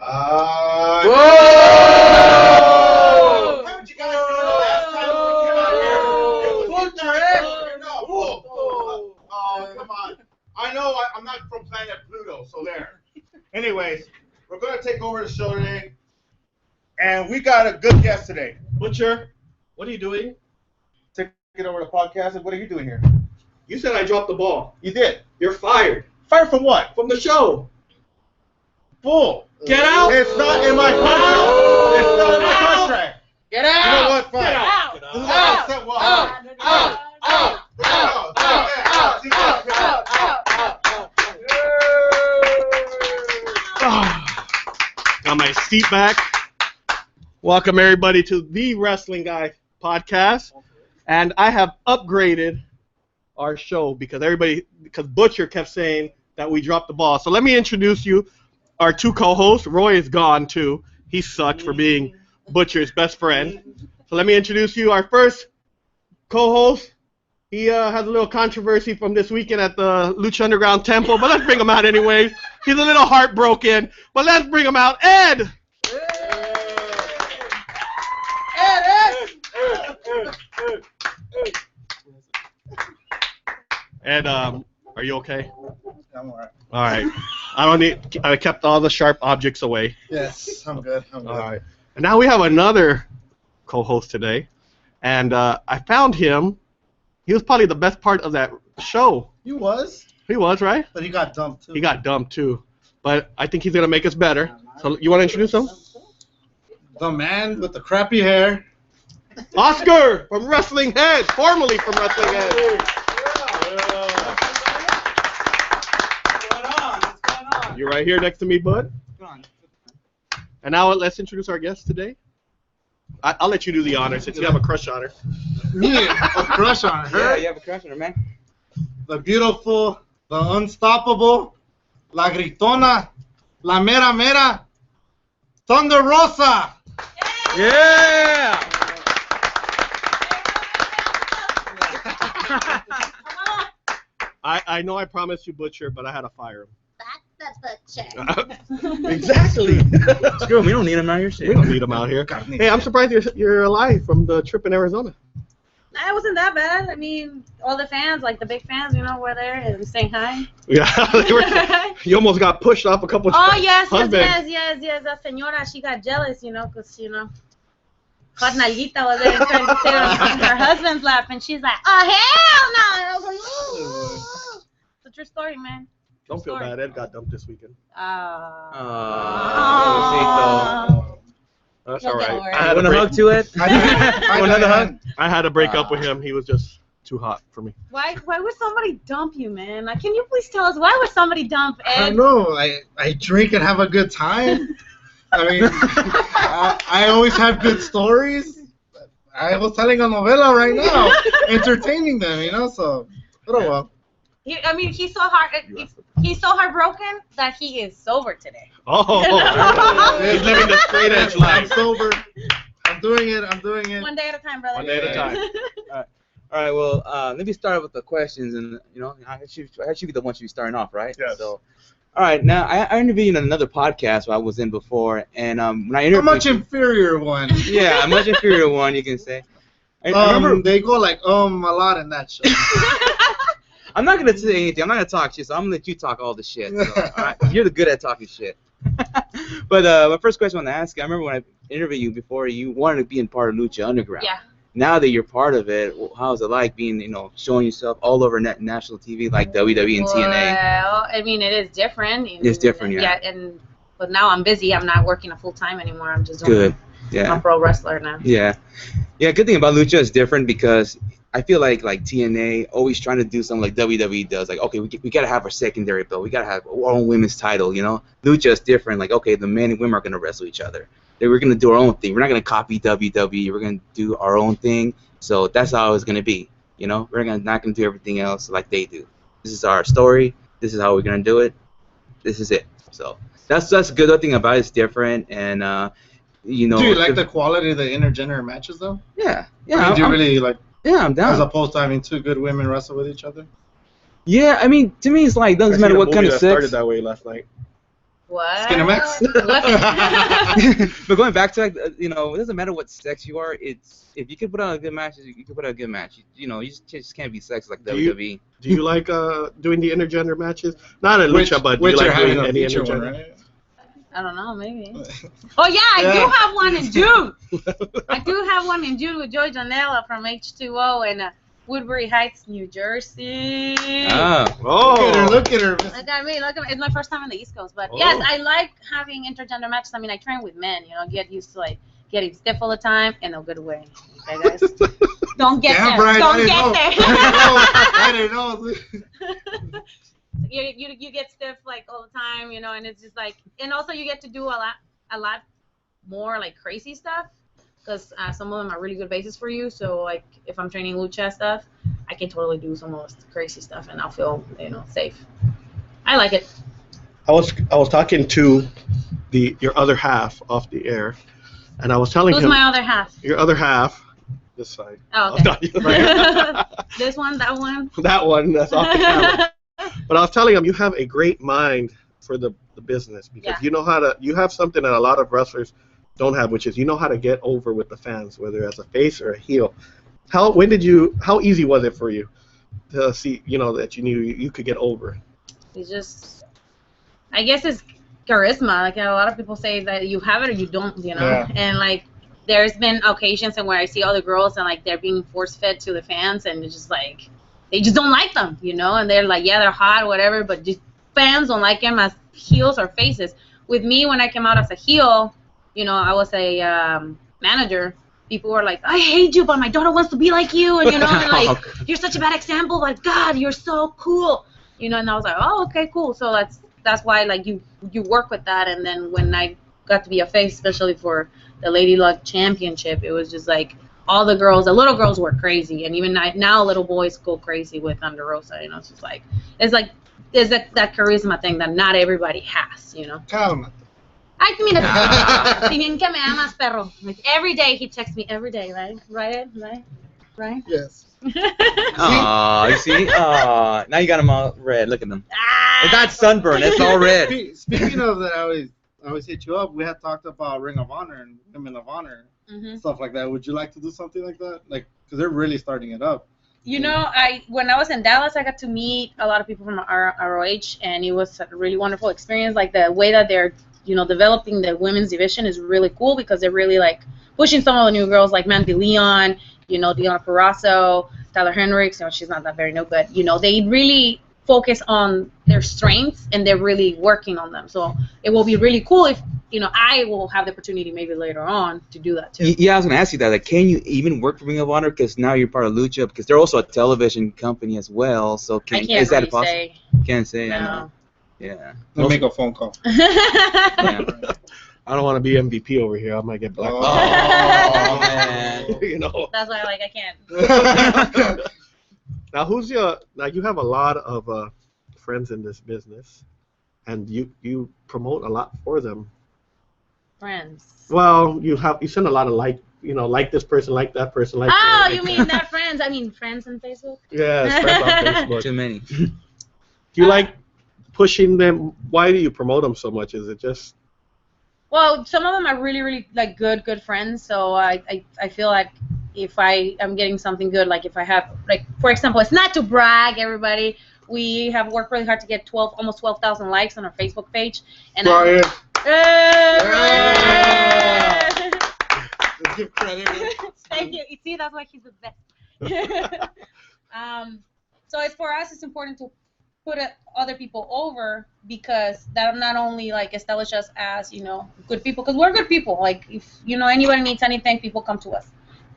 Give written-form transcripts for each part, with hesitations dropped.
Whoa! Haven't you guys seen the last time we came out here? Oh, come on. I know I'm not from planet Pluto, so there. Anyways, we're going to take over the show today, and we got a good guest today. Butcher, what are you doing? Taking over the podcast, and what are you doing here? You said I dropped the ball. You did. You're fired. Fired from what? From the show. Bull. Get out. It's not in my contract. It's not in my contract. Get out. You know what? Fine. Get out. This is what I said. Well, Got my seat back. Welcome everybody to the Wrestling Guy podcast, and I have upgraded our show because Butcher kept saying that we dropped the ball. So let me introduce you, our two co-hosts. Roy is gone too. He sucked for being Butcher's best friend. So let me introduce you, our first co-host. He has a little controversy from this weekend at the Lucha Underground temple, but let's bring him out anyway. He's a little heartbroken, but let's bring him out. Ed! Ed, are you okay? I'm alright. All right. I kept all the sharp objects away. Yes, I'm good. All right. And now we have another co-host today, and I found him. He was probably the best part of that show. He was, right? but he got dumped too. He got dumped too, but I think he's gonna make us better. So you want to introduce him? The man with the crappy hair. Oscar from Wrestling Heads, formerly from Wrestling Heads. You're right here next to me, bud. And now let's introduce our guest today. I'll let you do the honor since you have a crush on her. Me, a crush on her. Yeah, you have a crush on her, man. The beautiful, the unstoppable, la gritona, la mera mera, Thunder Rosa. Yeah! I know I promised you Butcher, but I had to fire him. That's Butcher. Exactly. Screw him, we don't need him out here. Shit. We don't need him out here. Hey, I'm surprised you're alive from the trip in Arizona. It wasn't that bad. I mean, all the fans, like the big fans, were there and saying hi. Yeah, you almost got pushed off a couple of Oh, yes. husbands. That señora, she got jealous, because, Carnalita was there trying to sit on her husband's lap, and she's like, oh, hell no. And I was like, oh. It's a true story, man. Don't feel bad. Ed got dumped this weekend. That's all right. I want a hug too, Ed? Another hug? I had to break up with him. He was just too hot for me. Why would somebody dump you, man? Like, can you please tell us, why would somebody dump Ed? I don't know. I drink and have a good time. I mean, I always have good stories. I was telling a novela right now, entertaining them, so, oh well. He's so heartbroken that he is sober today. Oh, he's living the straight edge life. I'm sober. I'm doing it. One day at a time, brother. One day at a time. All right, well, let me start with the questions, and, I should be the one should be starting off, right? Yes. So, all right, now, I interviewed in another podcast I was in before, and when I interviewed... A much inferior one. Yeah, a much inferior one, you can say. I remember, they go like, a lot in that show. I'm not going to say anything. I'm not going to talk shit, so I'm going to let you talk all the shit. So, all right? You're the good at talking shit. But my first question I want to ask you, I remember when I interviewed you before, you wanted to be in part of Lucha Underground. Yeah. Now that you're part of it, how's it like being, showing yourself all over national TV like WWE and TNA? Well, it is different. It's different, yeah. But now I'm busy. I'm not working a full time anymore. I'm just doing. Yeah. I'm a pro wrestler now. Yeah. Yeah. Good thing about Lucha is different because I feel like TNA always trying to do something like WWE does. Like, okay, we got to have our secondary belt. We got to have our own women's title, Lucha is different. Like, okay, the men and women are going to wrestle each other. We're going to do our own thing. We're not going to copy WWE. We're going to do our own thing. So that's how it's going to be, We're not going to do everything else like they do. This is our story. This is how we're going to do it. This is it. So that's a good thing about it. It's different. And, Do you like the quality of the intergender matches, though? Yeah. Yeah. Do you really like... Yeah, I'm down. As opposed to having two good women wrestle with each other? Yeah, to me it's like, doesn't matter what kind of sex. Started that way last night. What? Skinamax? But going back to like, it doesn't matter what sex you are. It's if you can put on a good match, you can put on a good match. You just can't be sexist like WWE. Do you like doing the intergender matches? Not in Lucha, but do you like doing any intergender? one, right? I don't know, maybe. Oh yeah, I do have one in June. I do have one in June with Joy Janela from H2O in Woodbury Heights, New Jersey. Oh. Look at her. Look at me, it's my first time on the East Coast, but yes, I like having intergender matches. I mean, I train with men, get used to like getting stiff all the time in a good way. Okay, guys? Don't get there. Brian, Don't get there. I didn't know. You get stiff like all the time, and it's just like, and also you get to do a lot more like crazy stuff, because some of them are really good bases for you. So like if I'm training lucha stuff, I can totally do some of this crazy stuff, and I'll feel safe. I like it. I was talking to your other half off the air, and I was telling him. Who's my other half? Your other half. This side. Oh, okay. This one, that one. That one. That's off the camera. But I was telling him, you have a great mind for the business, because you have something that a lot of wrestlers don't have, which is you know how to get over with the fans, whether as a face or a heel. How easy was it for you to see, that you knew you could get over? It's just, I guess it's charisma. Like a lot of people say that you have it or you don't, Yeah. And like there's been occasions where I see other girls and like they're being force fed to the fans, and it's just like, they just don't like them, and they're like, yeah, they're hot or whatever, but just fans don't like them as heels or faces. With me, when I came out as a heel, I was a manager. People were like, I hate you, but my daughter wants to be like you, and and like, you're such a bad example. Like, God, you're so cool, and I was like, oh, okay, cool. So that's why like you work with that, and then when I got to be a face, especially for the Lady Luck Championship, it was just like. All the little girls were crazy, and even now little boys go crazy with Thunder Rosa. It's just like, there's that charisma thing that not everybody has, Calma. I mean, si bien que me amas, perro. Like every day he texts me every day, right? Right? Yes. Aw, you see? Aw, now you got them all red. Look at them. It's not sunburn. It's all red. Speaking of that, I always hit you up. We had talked about Ring of Honor and Women of Honor. Mm-hmm. Stuff like that. Would you like to do something like that? Like, because they're really starting it up. When I was in Dallas, I got to meet a lot of people from ROH, and it was a really wonderful experience. Like the way that they're, developing the women's division is really cool, because they're really like pushing some of the new girls like Mandy Leon, Diana Perazzo, Tyler Hendricks. She's not that very new, but they really focus on their strengths, and they're really working on them. So it will be really cool if I will have the opportunity maybe later on to do that too. Yeah, I was gonna ask you that. Like, can you even work for Ring of Honor? Because now you're part of Lucha, because they're also a television company as well. So is that possible? Say. Can't say. No. Yeah. We'll make a phone call. Yeah. I don't want to be MVP over here. I might get blackballed. Oh man. That's why I can't. Now you have a lot of friends in this business, and you promote a lot for them. Friends. Well, you send a lot of like this person, like that person, like. Oh, you mean not friends? I mean friends on Facebook. Yeah, friends on Facebook. Too many. Do you like pushing them? Why do you promote them so much? Is it just? Well, some of them are really, really like good friends. So I feel like if I am getting something good, like if I have, like for example, it's not to brag, everybody. We have worked really hard to get almost 12,000 likes on our Facebook page. And Brian. Hey! Let's give credit. Thank you. You see, that's why he's the best. So it's for us. It's important to put other people over, because that not only like establish us as good people, because we're good people. Like if anybody needs anything, people come to us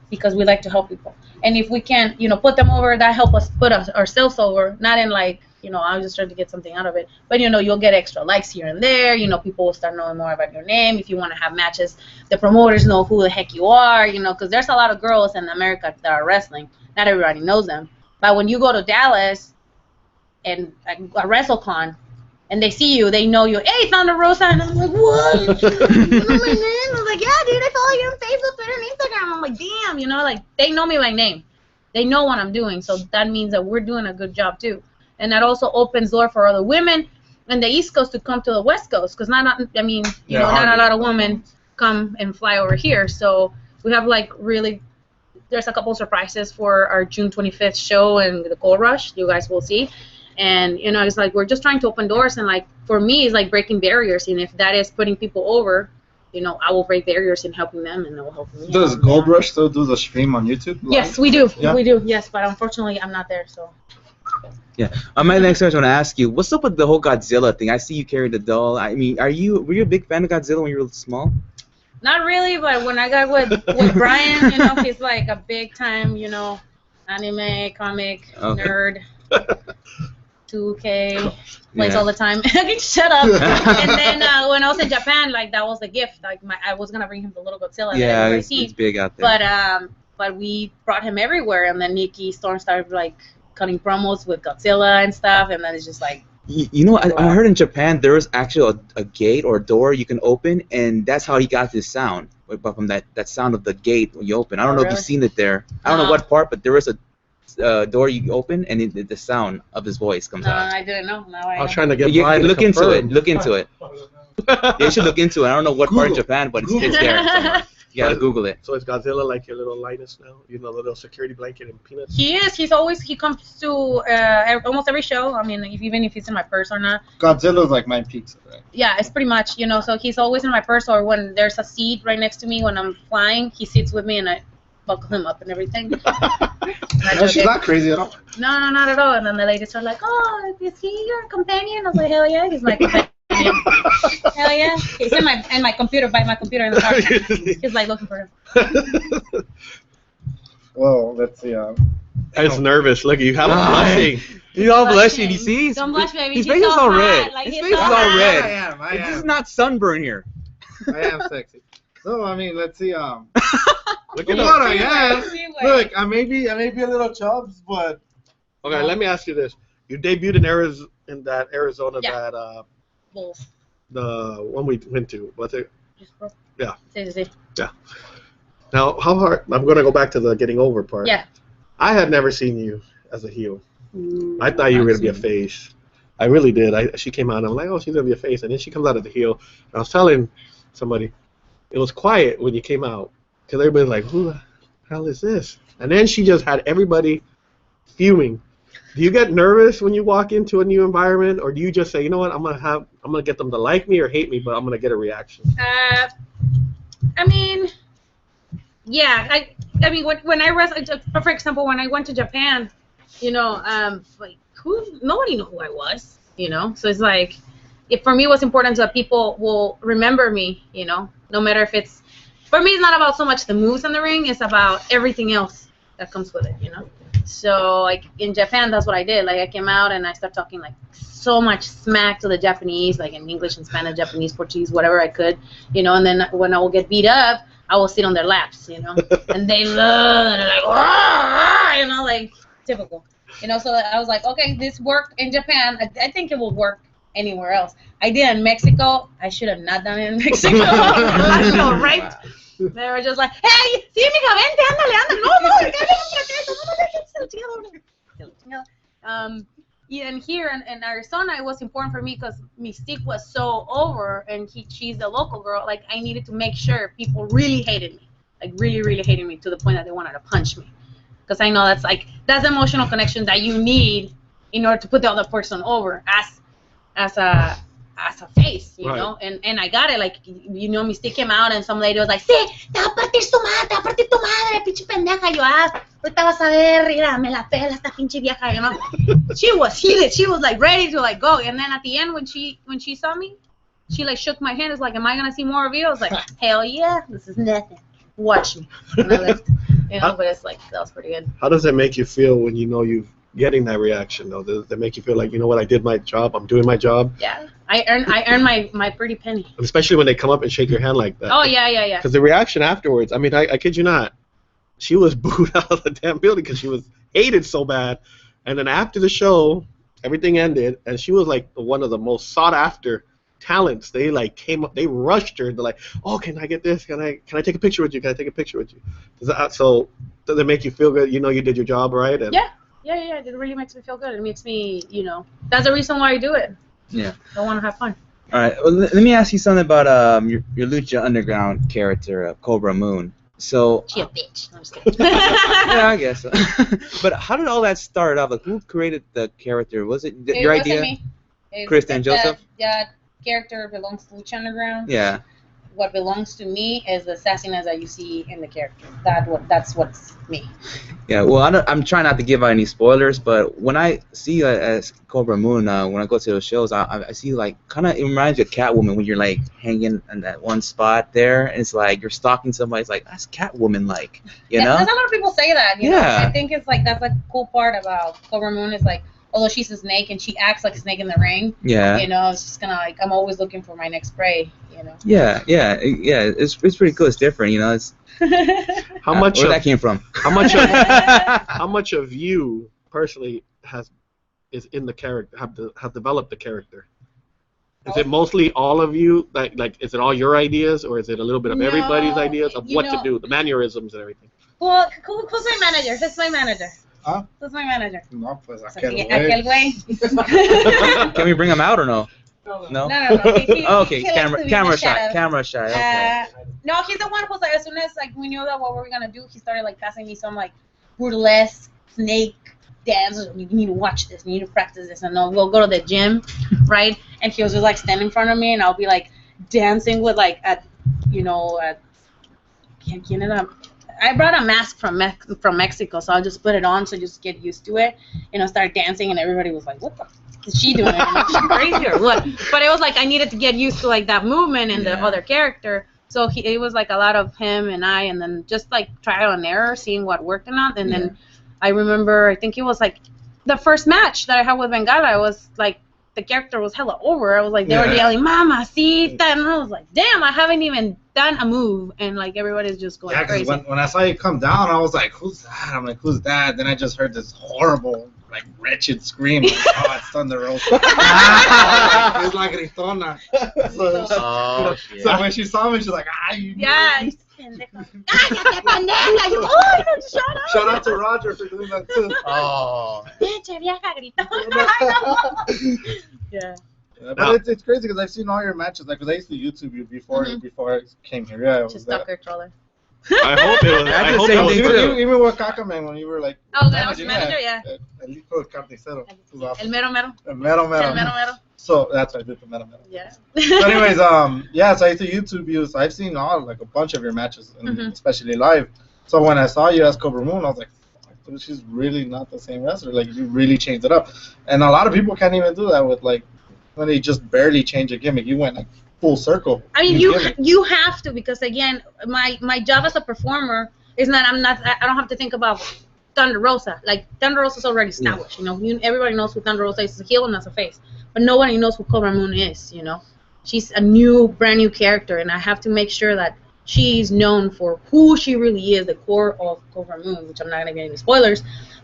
because we like to help people. And if we can put them over, that help us put ourselves over. Not in like I was just trying to get something out of it, but you'll get extra likes here and there. People will start knowing more about your name. If you want to have matches, the promoters know who the heck you are. Because there's a lot of girls in America that are wrestling. Not everybody knows them. But when you go to Dallas and a WrestleCon, and they see you, they know you. Hey, Thunder Rosa, and I'm like, what? You know my name? I was like, yeah, dude, I follow you on Facebook, Twitter, and Instagram. I'm like, damn, like they know me by name. They know what I'm doing, so that means that we're doing a good job too. And that also opens door for other women and the East Coast to come to the West Coast, because not a lot of women come and fly over here. So we have like really, there's a couple surprises for our June 25th show and the Gold Rush. You guys will see. And, you know, it's like we're just trying to open doors, and like for me, it's like breaking barriers. And if that is putting people over, you know, I will break barriers in helping them, and they will help me. Does Gold Rush still do the stream on YouTube? Yes, we do. Yeah. We do. Yes, but unfortunately, I'm not there. So. Yeah. My next question I want to ask you, what's up with the whole Godzilla thing? I see you carry the doll. I mean, were you a big fan of Godzilla when you were small? Not really, but when I got with Brian, you know, he's like a big time, you know, anime, comic, nerd. 2K, plays all the time. Shut up. And then when I was in Japan, like that was the gift. Like I was gonna bring him the little Godzilla. Yeah, it's big out there. But we brought him everywhere, and then Nikki Storm started like cutting promos with Godzilla and stuff, and then it's just like. You know, I heard in Japan there was actually a gate or a door you can open, and that's how he got this sound. But from that sound of the gate when you open. I don't know if you've seen it there. I don't know what part, but there was a door you open, and the sound of his voice comes out. I didn't know. Now I was trying to get Brian look to into it. Look into it. You should look into it. I don't know what part of Japan, but it's there somewhere. You gotta Google it. So is Godzilla like your little Linus now? You know, the little security blanket and peanuts? He is. He comes to almost every show. I mean, even if he's in my purse or not. Godzilla's like my pizza, right? Yeah, it's pretty much, you know, so he's always in my purse, or when there's a seat right next to me when I'm flying, he sits with me and I buckle him up and everything. No, she's not crazy at all. No, not at all. And then the ladies are like, "Oh, is he your companion?" I was like, "Hell yeah, he's my companion." Hell yeah. He's in my computer, by my computer in the car. He's like looking for him. Well, let's see. He's nervous. Look, you have him blushing. He's all blushing. You see? Don't blush, baby. His face is all red. Like, His face is all red. I am. This is not sunburn here. I am sexy. So I mean, let's see. Look at what him. I am. Look, I may be a little chubs, but. Okay, let me ask you this: you debuted in Arizona, that Bulls. the one we went to. What's it? Yeah. Yeah. Now, how hard? I'm gonna go back to the getting over part. Yeah. I had never seen you as a heel. I thought you were gonna be a face. I really did. She came out and I'm like, oh, she's gonna be a face, and then she comes out as a heel. And I was telling somebody, it was quiet when you came out, because everybody's like, who the hell is this? And then she just had everybody fuming. Do you get nervous when you walk into a new environment, or do you just say, you know what, I'm gonna get them to like me or hate me, but I'm gonna get a reaction? I mean, yeah. I mean, when I wrestled, for example, when I went to Japan, you know, like nobody knew who I was, you know. So it's like, for me, it was important that people will remember me, you know, no matter if it's. For me, it's not about so much the moves in the ring; it's about everything else that comes with it, you know. So, like, in Japan, that's what I did. Like, I came out and I started talking, like, so much smack to the Japanese, like, in English and Spanish, Japanese, Portuguese, whatever I could, you know. And then when I will get beat up, I will sit on their laps, you know. And they love, and they're like, "Wah!" You know, like, typical. You know, so I was like, okay, this worked in Japan. I think it will work anywhere else. I did in Mexico. I should have not done it in Mexico. I know, right? They were just like, hey, sí, mija, vente, ándale. No, yeah, and here in Arizona, it was important for me because Mystique was so over, and she's the local girl. Like, I needed to make sure people really hated me, like really, really hated me to the point that they wanted to punch me, because I know that's the emotional connection that you need in order to put the other person over as a face, you know, and I got it. Like, you know, Mystique came out and some lady was like, sí, te va a partir tu madre, pinche pendeja. Yo, ahorita vas a ver, mira, me la pela esta pinche vieja, you know. She was heated. She was like ready to like go. And then at the end, when she saw me, she like shook my hand. It's like, am I gonna see more of you? I was like, hell yeah, this is nothing. Watch me. And I left, you know, but it's like, that was pretty good. How does it make you feel when you know you're getting that reaction, though? Does it make you feel like, you know what, I did my job, I'm doing my job? Yeah. I earned my pretty penny. Especially when they come up and shake your hand like that. Oh, yeah. Because the reaction afterwards, I mean, I kid you not, she was booed out of the damn building because she was hated so bad. And then after the show, everything ended, and she was like one of the most sought after talents. They like came up, they rushed her. They're like, oh, can I get this? Can I take a picture with you? Can I take a picture with you? So does it make you feel good? You know you did your job right? And yeah. It really makes me feel good. It makes me, you know, that's the reason why I do it. Yeah. I want to have fun. All right. Well, let me ask you something about your Lucha Underground character, Cobra Moon. So. She a bitch. I'm just kidding. Yeah, I guess so. But how did all that start off? Like, who created the character? Was it your wasn't idea? me. Chris and Joseph? That character belongs to Lucha Underground. Yeah. What belongs to me is the sassiness that you see in the character. That's what's me. Yeah. Well, I'm trying not to give out any spoilers, but when I see you as Cobra Moon, when I go to those shows, I see like kind of it reminds me of Catwoman when you're like hanging in that one spot there, and it's like you're stalking somebody. It's like that's Catwoman, like you know. There's a lot of people say that. You know? Yeah. I think it's like that's the cool part about Cobra Moon is like, although she's a snake and she acts like a snake in the ring. Yeah. You know, it's just kind of like I'm always looking for my next prey. You know. Yeah. It's pretty cool. It's different, you know. It's How much where of, that came from? how much of you personally is in the character have developed the character? Is it mostly all of you? Like is it all your ideas, or is it a little bit of everybody's ideas of what to do, the mannerisms and everything? Well, who's my manager? Who's my manager? Huh? Who's my manager? No, pues Aquel güey. Can we bring him out or no? No. No. Oh, okay. He likes to be in Camera the shot. shadows. Camera shot. Okay. No, he's the one who's like, as soon as like we knew that what we were gonna do, he started like passing me some like burlesque snake dance. You need to watch this. You need to practice this, and then we'll go to the gym, right? And he was just like standing in front of me, and I'll be like dancing with like ¿quién era? I brought a mask from Mexico, so I'll just put it on so just get used to it. Start dancing, and everybody was like, "What the f- is she doing? Is she crazy or what?" But it was like I needed to get used to like that movement and the other character. So it was like a lot of him and I, and then just like trial and error, seeing what worked or not. And then I remember, I think it was like the first match that I had with Bengala. I was like, the character was hella over. I was like, they were yelling, "Mamacita," and I was like, damn, I haven't even done a move, and like everybody's just going crazy. When I saw you come down, I was like, who's that? I'm like, who's that? Then I just heard this horrible, like, wretched scream. Like, oh, it's Thunder Rosa. It's like gritona. So when she saw me, she's like, you Yeah. Cállate, pendeja. You, oh, shut up. Shout out to Roger for doing that too. Oh. Pinche vieja gritona. Yeah. Yeah, but it's crazy because I've seen all your matches. Like, cause I used to YouTube you before I came here. Yeah, it was Just that. stalker troller. I hope it was. I I did hope the it same was thing good. too. Even with Cacaman when you were like. Oh, that was manager, yeah. El hijo del carnicero. It was awesome. El mero mero. El mero El mero. mero mero. So that's what I did for mero mero. Yeah. So anyways, yeah, so I used to YouTube you. So I've seen a bunch of your matches, and especially live. So when I saw you as Cobra Moon, I was like, fuck, dude, she's really not the same wrestler. Like, you really changed it up. And a lot of people can't even do that with, like, when they just barely change a gimmick. You went, like, full circle. I mean, you have to, because again, my job as a performer is not. I don't have to think about Thunder Rosa. Like, Thunder Rosa's already established. Everybody knows who Thunder Rosa is as a heel and as a face, but nobody knows who Cobra Moon is. She's a brand new character, and I have to make sure that she's known for who she really is, the core of Cobra Moon, which I'm not going to get any spoilers.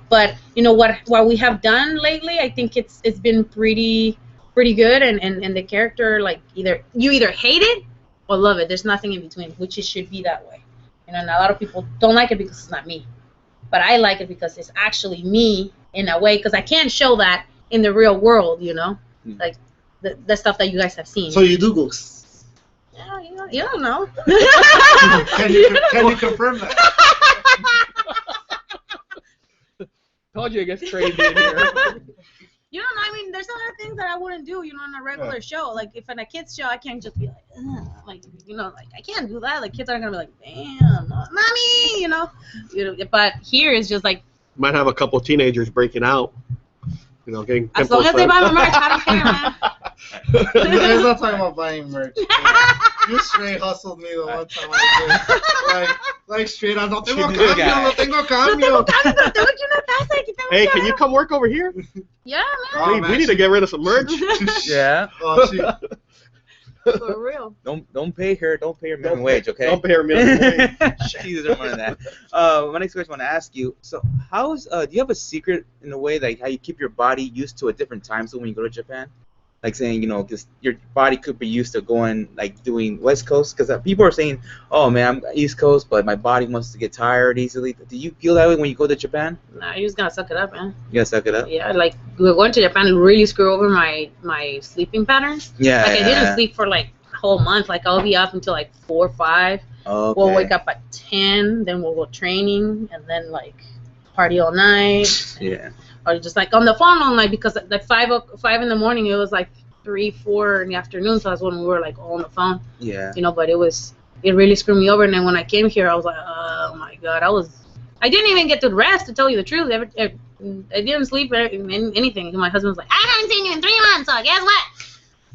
But, what we have done lately, I think it's been pretty good, and the character, like, you either hate it or love it. There's nothing in between, which it should be that way. And a lot of people don't like it because it's not me. But I like it because it's actually me in a way, because I can't show that in the real world, like the stuff that you guys have seen. So you do go. Yeah, you don't know. Can you confirm that? Told you it gets crazy in here. You don't know. I mean, there's a lot of things that I wouldn't do, on a regular show. Like, if in a kid's show, I can't just be like, ugh. Like, I can't do that. Like, kids aren't gonna be like, damn, mommy, But here is just like. Might have a couple teenagers breaking out. Getting As long as they buy my merch, I don't care, man. There's not talking about buying merch. You straight hustled me the one time I did. Like straight out, no tengo cambio. Hey, can you come work over here? Yeah, man. Oh, we need to get rid of some merch. Yeah. Oh, For real. Don't pay her minimum wage, okay? Don't pay her minimum wage. Jesus, don't want that. My next question I want to ask you. So, do you have a secret in a way, like how you keep your body used to a different time zone when you go to Japan? like saying, you know, because your body could be used to going like doing West Coast, because people are saying, oh man, I'm East Coast, but my body wants to get tired easily. Do you feel that way when you go to Japan? Nah, you just gotta suck it up, man. You gotta suck it up. Yeah, like going to Japan really screw over my sleeping patterns. Yeah. Like I didn't sleep for like a whole month. Like I'll be up until like 4 or 5. Okay. We'll wake up at 10, then we'll go training, and then like party all night. Yeah. Or just like on the phone all night, because at like 5 in the morning it was like 3, 4 in the afternoon. So that's when we were like all on the phone. Yeah. You know, but it really screwed me over. And then when I came here, I was like, oh my god, I didn't even get to rest, to tell you the truth. I didn't sleep anything. And my husband was like, I haven't seen you in 3 months, so guess what?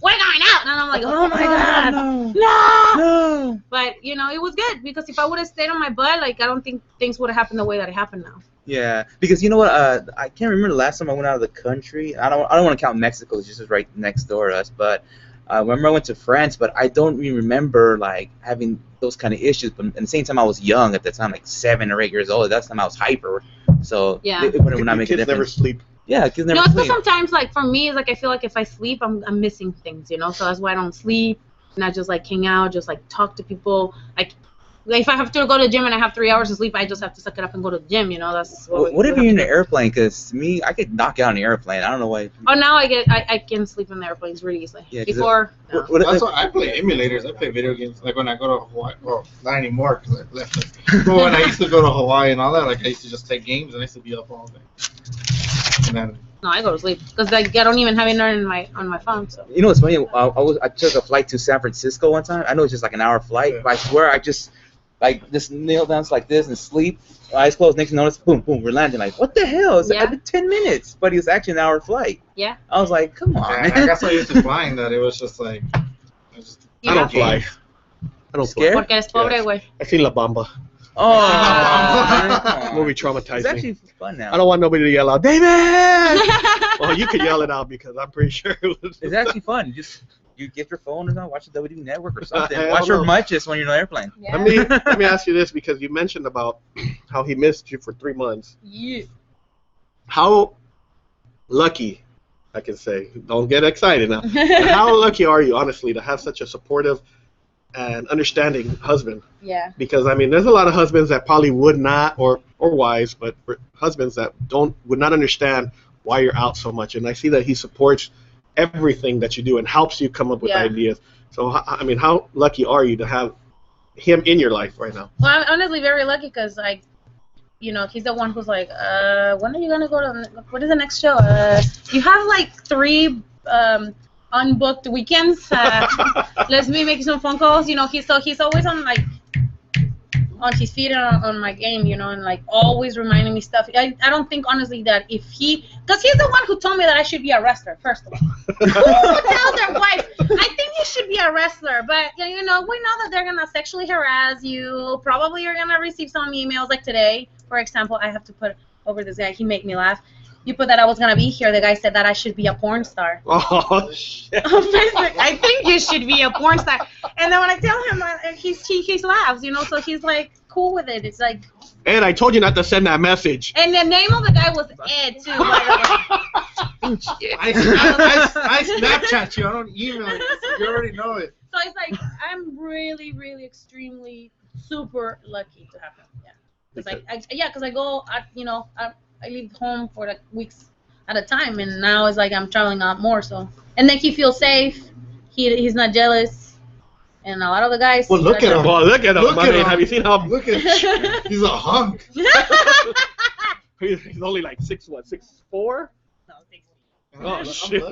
We're going out. And I'm like, oh my god, no. But you know, it was good, because if I would have stayed on my butt, like I don't think things would have happened the way that it happened now. Yeah, because you know what? I can't remember the last time I went out of the country. I don't want to count Mexico, it's just right next door to us. But I remember I went to France, but I don't even remember like having those kind of issues. But at the same time, I was young at the time, like 7 or 8 years old. At that time, I was hyper. So yeah, it would not make a kids difference. never sleep. Yeah, kids never no, sleep. so sometimes like for me, it's like I feel like if I sleep, I'm missing things, you know. So that's why I don't sleep, and I just like hang out, just like talk to people. Like if I have to go to the gym and I have 3 hours of sleep, I just have to suck it up and go to the gym, you know. That's what if you're in an airplane? Because me, I could knock out on the airplane. I don't know why. Oh, now I can sleep in the airplanes really easily. Yeah, before, no. That's why I play emulators. I play video games. Like when I go to Hawaii, well, not anymore because I left it. But when I used to go to Hawaii and all that, like I used to just take games and I used to be up all day. And then No, I go to sleep because like, I don't even have it on my phone. So. You know what's funny? I took a flight to San Francisco one time. I know it's just like an hour flight, but I swear I just kneel down like this and sleep, eyes closed. Next thing you notice, boom, boom, we're landing. Like, what the hell? It's like 10 minutes, but it was actually an hour flight. Yeah. I was like, come on, man. I got so used to flying that it was just like, I don't fly. I don't fly. Scared? Porque eres pobre, güey. I seen La Bamba. Oh, Movie traumatized it's me. actually fun now. I don't want nobody to yell out, David! Well, you could yell it out because I'm pretty sure it was. It's actually fun. You get your phone and watch the WWE Network or something. I Watch don't your know. matches when you're in an airplane. Yeah. Let me ask you this, because you mentioned about how he missed you for 3 months. Yeah. How lucky, I can say, don't get excited now. But how lucky are you, honestly, to have such a supportive and understanding husband? Yeah. Because I mean, there's a lot of husbands that probably would not, or wives, but for husbands that would not understand why you're out so much. And I see that he supports everything that you do and helps you come up with ideas. So I mean, how lucky are you to have him in your life right now? Well, I'm honestly very lucky because like, you know, he's the one who's like, when are you gonna go to? What is the next show? You have like 3 unbooked weekends. Let's make some phone calls. You know, he's always on like on his feet and on my game. You know, and like always reminding me stuff. I don't think honestly that because he's the one who told me that I should be a wrestler. First of all, who tells their wife, I think you should be a wrestler, but you know, we know that they're gonna sexually harass you. Probably you're gonna receive some emails like today, for example. I have to put over this guy. He made me laugh. You put that I was gonna be here. The guy said that I should be a porn star. Oh shit! I think you should be a porn star. And then when I tell him, he laughs. You know, so he's like cool with it. It's like. Ed, I told you not to send that message. And the name of the guy was Ed too. I Snapchat you. I don't email you. So you already know it. So it's like I'm really, really, extremely, super lucky to have him. Yeah. Because I go, I leave home for like weeks at a time, and now it's like I'm traveling out more. So and then he feels safe. He's not jealous, and a lot of the guys. Well, look at him. Well, look at him. Look I at mean, him. have you seen how Look at he's a hunk. he's only like 6'4"? No, 6 Oh shit!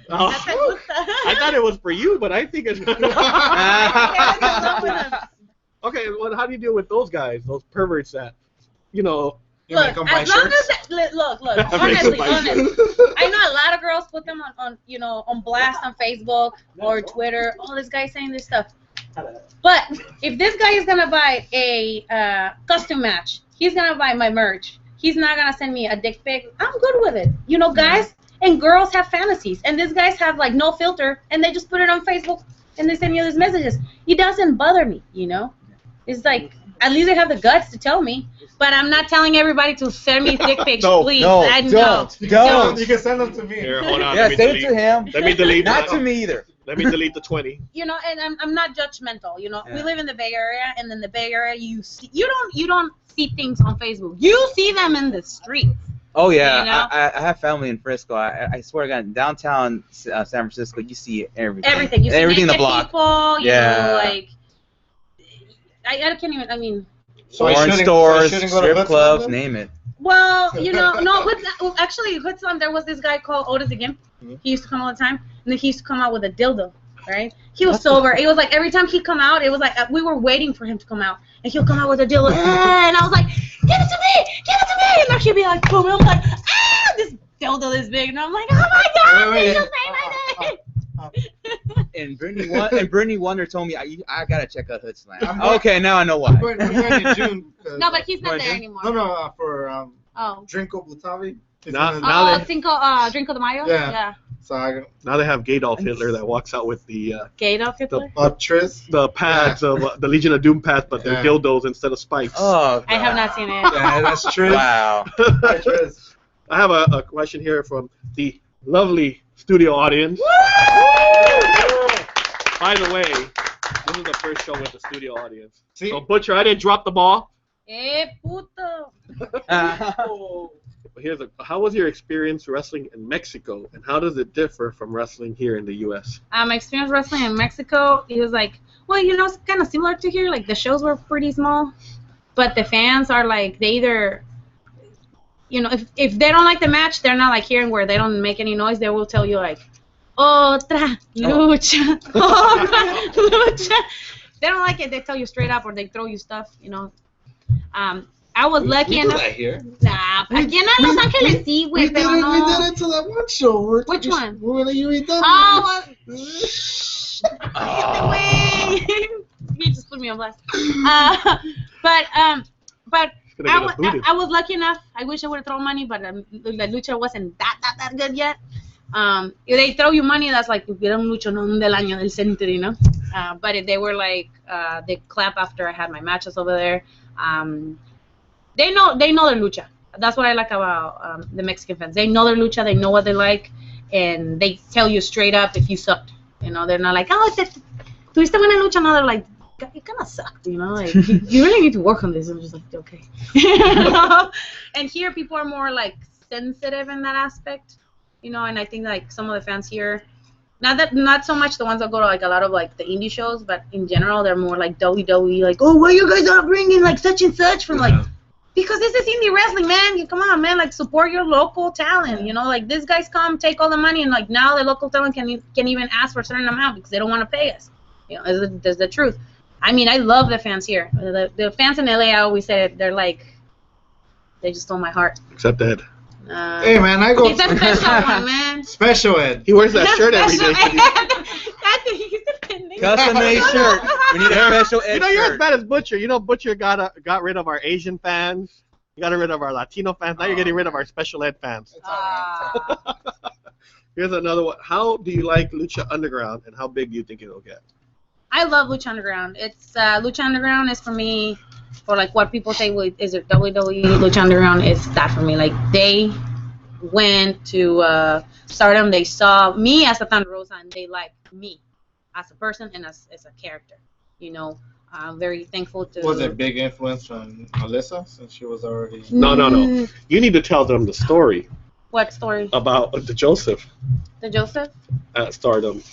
Oh. I thought it was for you, but I think it's. Okay, well, how do you deal with those guys, those perverts that, you know? You make them buy as long shirts? as look, Make them honestly, buy I know a lot of girls put them on blast on Facebook or Twitter. Oh, this guy's saying this stuff. But if this guy is gonna buy a custom match, he's gonna buy my merch. He's not gonna send me a dick pic. I'm good with it. You know, guys and girls have fantasies, and these guys have like no filter, and they just put it on Facebook and they send you these messages. It doesn't bother me, you know. It's like at least they have the guts to tell me. But I'm not telling everybody to send me dick pics, No, please. no, Don't. You can send them to me. Here, hold on. Yeah, let me send it delete. to him. Let me delete. Not to me either. Let me delete the 20. You know, and I'm not judgmental. You know, we Yeah. live in the Bay Area, and in the Bay Area, you don't see things on Facebook. You see them in the streets. Oh yeah, You know? I have family in Frisco. I swear to God, in downtown San Francisco, you see everything. Everything. You see everything in the naked block. people. You Yeah. know, like I can't even. I mean. So I Foreign shouldn't- stores, so I shouldn't go to strip Hudson clubs, then? name it. Well, you know, no. Actually, Hudson, there was this guy called Otis again. Mhm. He used to come all the time, and then he used to come out with a dildo, right? He was sober. It was like every time he'd come out, it was like we were waiting for him to come out, and he'll come out with a dildo, and I was like, "Give it to me, give it to me!" And then he'd be like, "Boom!" And I'm like, "Ah, this dildo this big," and I'm like, "Oh my God, Wait, you wait. say my name!" And Brittany Wonder told me I gotta check out Hoodsland. I'm going- Okay, now I know why. We're going in June. No, but he's not What, there Jim? anymore. No, for Oh. Drinko Butavi. Now Oh, they- Drinko de Mayo? Yeah. So I Now they have Gadolf Hitler that walks out with the Gaydolf Hitler? Tris. the pads of the Legion of Doom pads, but they're Yeah. dildos instead of spikes. Oh, I have not seen it. Yeah, that's Tris. wow. Hi, Tris. I have a question here from the lovely studio audience. By the way, this is the first show with the studio audience. See? So Butcher, I didn't drop the ball. Puto. But how was your experience wrestling in Mexico, and how does it differ from wrestling here in the U.S.? My experience wrestling in Mexico, it was like, well, you know, it's kind of similar to here. Like, the shows were pretty small, but the fans are like, they either, you know, if they don't like the match, they're not like here where they don't make any noise. They will tell you like, otra lucha, otra lucha. They don't like it. They tell you straight up, or they throw you stuff, you know. I was lucky we enough. do that here. Nah, aquí en Los Ángeles sí, We güey, did pero no. it to that one show. Which one? We're at UEW. Oh, well, you just put me on blast. But Gonna get us booted. I was lucky enough. I wish I would have thrown money, but La Lucha wasn't that good yet. If they throw you money, that's like if un luchonón del año del century, you know. But if they were like they clap after I had my matches over there. They know their lucha. That's what I like about the Mexican fans. They know their lucha. They know what they like, and they tell you straight up if you sucked. You know, they're not like, oh, tuviste buena lucha. No, they're like, you kind of sucked. You know, like you really need to work on this. I'm just like, okay. And here, people are more like sensitive in that aspect. You know, and I think like some of the fans here, not so much the ones that go to like a lot of like the indie shows, but in general, they're more like WWE. Like, oh, why you guys not bringing like such and such from like. Because this is indie wrestling, man. Come on, man. Like, support your local talent. You know, like, these guys come, take all the money, and, like, now the local talent can even ask for a certain amount because they don't want to pay us. You know, that's the truth. I mean, I love the fans here. The fans in LA, I always say it, they're like, they just stole my heart. Except Ed. Hey, man, I go. It's a special one, man. Special Ed. He wears that shirt every day. Custom made shirt. We need a special Ed You know, you're as shirt. bad as Butcher. You know, Butcher got rid of our Asian fans. You got rid of our Latino fans. Now you're getting rid of our special ed fans. Here's another one. How do you like Lucha Underground, and how big do you think it'll get? I love Lucha Underground. It's Lucha Underground is for me, for like what people say is it WWE. Lucha Underground is that for me. Like they went to Stardom, they saw me as a Thunder Rosa, and they liked me as a person and as a character. You know, I'm very thankful to. Was it big influence from Alyssa since she was already? No. You need to tell them the story What story? about the Joseph The Joseph? at Stardom.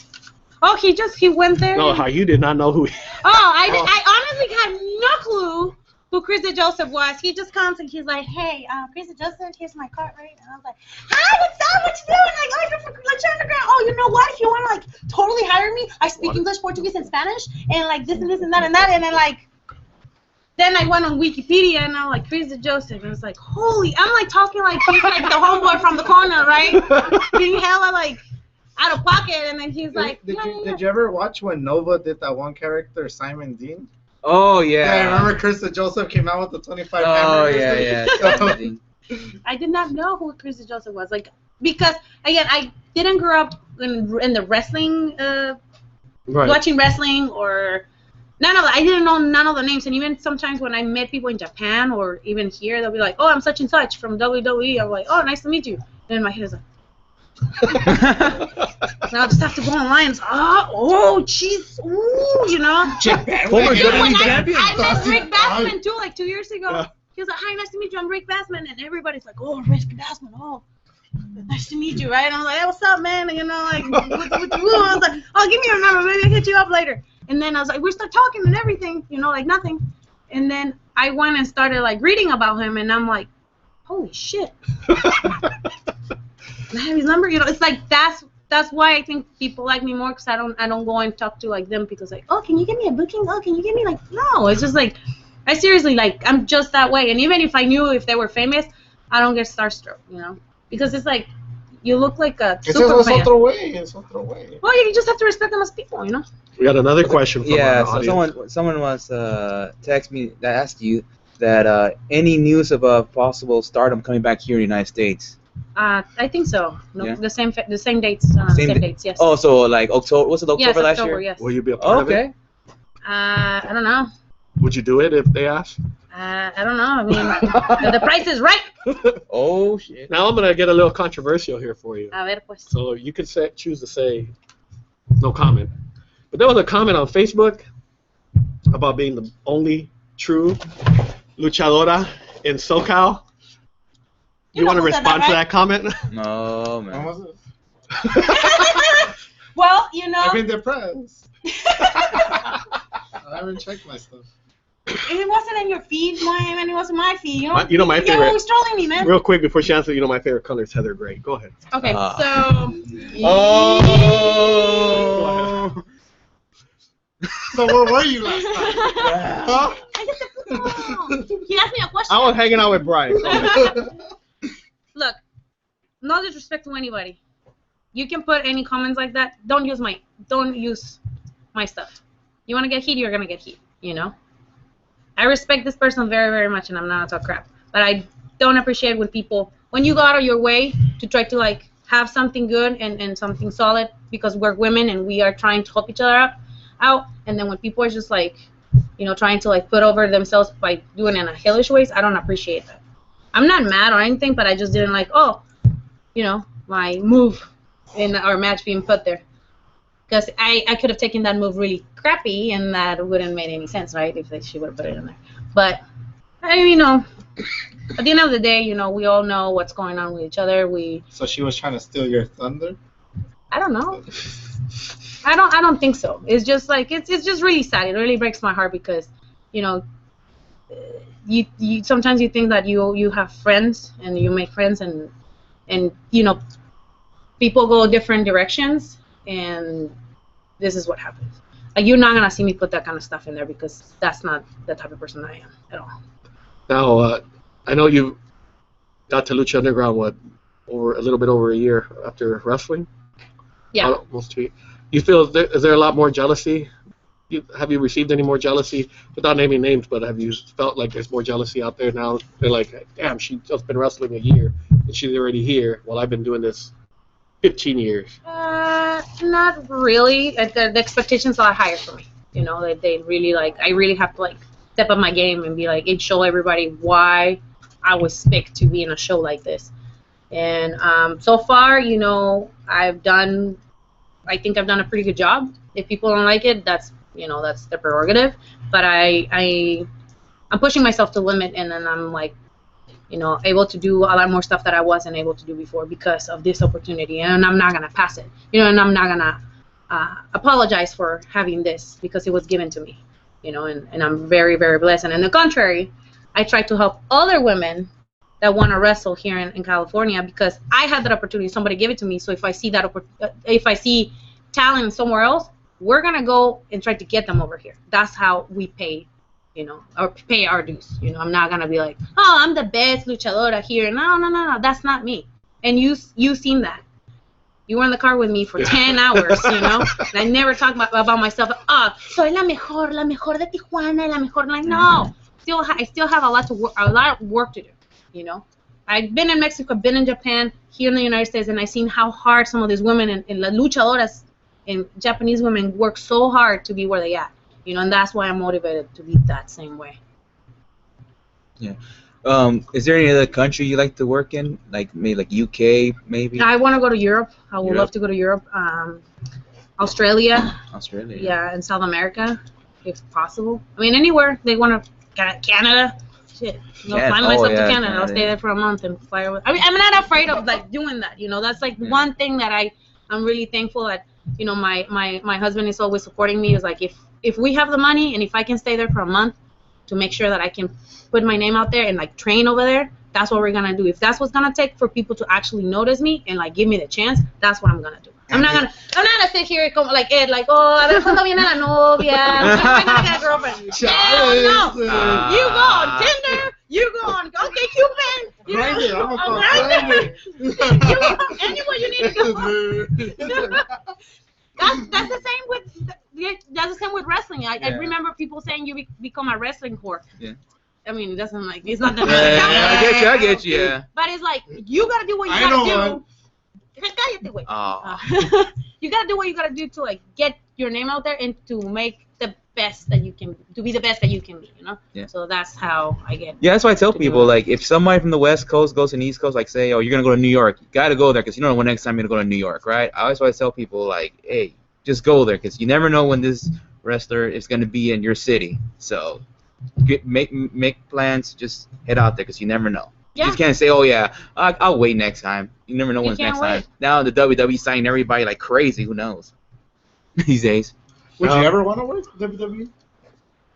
Oh, he went there. No, how you did not know who. I honestly had no clue who Chris the Joseph was. He just comes and he's like, hey, Chris the Joseph, here's my card, right? And I was like, hi, what's up? What you doing? Like, oh, you're from Lucha Underground. Oh, you know what? If you want to, like, totally hire me, I speak English, Portuguese, and Spanish, and, like, this and this and that and that. And then, like, then I went on Wikipedia, and I'm like, Chris the Joseph. And it's like, holy, I'm, like, talking like he's, like, the homeboy from the corner, right? Being hella, like, out of pocket. And then he's like, Did you ever watch when Nova did that one character, Simon Dean? Oh Yeah, I yeah. remember Chris the Joseph came out with the 25 Oh hamburgers. yeah. I did not know who Chris the Joseph was. Like, because, again, I didn't grow up in the wrestling, Right. watching wrestling or I didn't know none of the names, and even sometimes when I met people in Japan or even here, they'll be like, "Oh, I'm such and such from WWE." I'm like, "Oh, nice to meet you." And in my head is like, now I just have to go online and say, "Oh, jeez, ooh," you know. Former Even when WWE champion. I met Rick Bassman too, like 2 years ago. Yeah. He was like, "Hi, nice to meet you. I'm Rick Bassman," and everybody's like, "Oh, Rick Bassman, oh, nice to meet you," right? And I'm like, "Hey, what's up, man?" And, you know, like, what I was like, "Oh, give me your number. Maybe I'll hit you up later." And then I was like, we start talking and everything, you know, like nothing. And then I went and started like reading about him, and I'm like, holy shit. I have his number, you know. It's like that's why I think people like me more, because I don't go and talk to like them because like, oh, can you give me a booking? Oh, can you give me like, no, it's just like, I seriously, like, I'm just that way. And even if I knew if they were famous, I don't get starstruck, you know, because it's like, you look like a super fan. It's otro way. Well, you just have to respect them as people, you know. We got another question from Yeah, our so audience. someone wants text me that asked you that any news of a possible stardom coming back here in the United States. I think so. No, Yeah. the same dates. Same dates. Yes. Oh, so like October? Was it October yes, last October, year? yes. Will you be a part of it? Okay. I don't know. Would you do it if they asked? I don't know. I mean, the price is right. Oh shit. Now I'm gonna get a little controversial here for you. A ver, pues. So you could choose to say no comment. But there was a comment on Facebook about being the only true luchadora in SoCal. You want to respond to that comment? No, When man. was it? Well, you know, I've been depressed. I haven't checked my stuff. it wasn't in your feed, man. It wasn't my feed. You know my You're favorite. always trolling me, man. Real quick before she answers, you know my favorite color is heather gray. Go ahead. Okay, Ah. so. Oh. So where were you last time? Huh? I get the phone. He asked me a question. I was hanging out with Brian. Go ahead. Look, no disrespect to anybody. You can put any comments like that. Don't use my stuff. You want to get heat, you're gonna get heat. You know. I respect this person very, very much, and I'm not gonna talk crap. But I don't appreciate when you go out of your way to try to like have something good and something solid, because we're women and we are trying to help each other out. And then when people are just like, you know, trying to like put over themselves by doing it in a hellish ways, I don't appreciate that. I'm not mad or anything, but I just didn't like, you know, my move in our match being put there. Because I could have taken that move really crappy, and that wouldn't have made any sense, right, if she would have put it in there. But, you know, at the end of the day, you know, we all know what's going on with each other. So she was trying to steal your thunder? I don't know. I don't think so. It's just like, it's just really sad. It really breaks my heart because, you know, you sometimes you think that you have friends and you make friends and you know, people go different directions, and this is what happens. Like, you're not gonna see me put that kind of stuff in there because that's not the type of person I am at all. Now, I know you got to Lucha Underground, a little bit over a year after wrestling? Yeah. Almost 2 years. You feel, is there a lot more jealousy? Have you received any more jealousy? Without naming names, but have you felt like there's more jealousy out there now? They're like, damn, she's just been wrestling a year, and she's already here. Well, I've been doing this 15 years. Not really. The expectations are higher for me. You know, they really like, I really have to like step up my game and be like, and show everybody why I was picked to be in a show like this. And so far, you know, I think I've done a pretty good job. If people don't like it, that's their prerogative. But I'm pushing myself to the limit, and then I'm like, you know, able to do a lot more stuff that I wasn't able to do before because of this opportunity. And I'm not gonna pass it, you know, and I'm not gonna apologize for having this because it was given to me, you know, and I'm very, very blessed. And on the contrary, I try to help other women that want to wrestle here in California because I had that opportunity. Somebody gave it to me. So if I see if I see talent somewhere else, we're gonna go and try to get them over here. That's how we pay, you know, or pay our dues. You know, I'm not gonna be like, oh, I'm the best luchadora here. No, that's not me. And you seen that. You were in the car with me for 10 hours, you know, and I never talk about myself. Soy la mejor de Tijuana, la mejor. Like, no, I still have a lot of work to do. You know, I've been in Mexico, I've been in Japan, here in the United States, and I've seen how hard some of these women and la luchadoras and Japanese women work so hard to be where they at. You know, and that's why I'm motivated to be that same way. Yeah. Is there any other country you like to work in? Like maybe like UK, maybe? I want to go to Europe. I would love to go to Europe. Australia. Australia. Yeah, and South America, if possible. I mean, anywhere they want to. Canada. Shit. You know, fly myself to Canada. I'll stay there for a month and fly away. I mean, I'm not afraid of like doing that. You know, that's like one thing that I'm really thankful that, you know, my husband is always supporting me. Is like if we have the money and if I can stay there for a month to make sure that I can put my name out there and like train over there, that's what we're gonna do. If that's what's gonna take for people to actually notice me and like give me the chance, that's what I'm gonna do. I'm not gonna sit here like Ed, like, oh, a ver cuando viene la novia. I'm gonna get a girlfriend. Hell no. You go on Tinder. You go on OkCupid. Grindr. I'm gonna call Grindr. You go anywhere you need to go. That's the same with wrestling. I remember people saying you become a wrestling whore. Yeah. I mean, it doesn't like it's not that. I get you. Yeah. But it's like you gotta do what you gotta do. You gotta do what you gotta do to like get your name out there and to make the best that you can, to be the best that you can be, you know. Yeah. So that's how I get. Yeah, that's why I tell people like if somebody from the West Coast goes to the East Coast, like say, oh, you're gonna go to New York, you gotta go there because you don't know when next time you're gonna go to New York, right? I always tell people like, hey, just go there because you never know when this wrestler is gonna be in your city. So make plans, just head out there because you never know. Yeah. You just can't say, oh yeah, I'll wait next time. You never know when's next time. Now the WWE signing everybody like crazy. Who knows? These days. Would you ever want to work with WWE?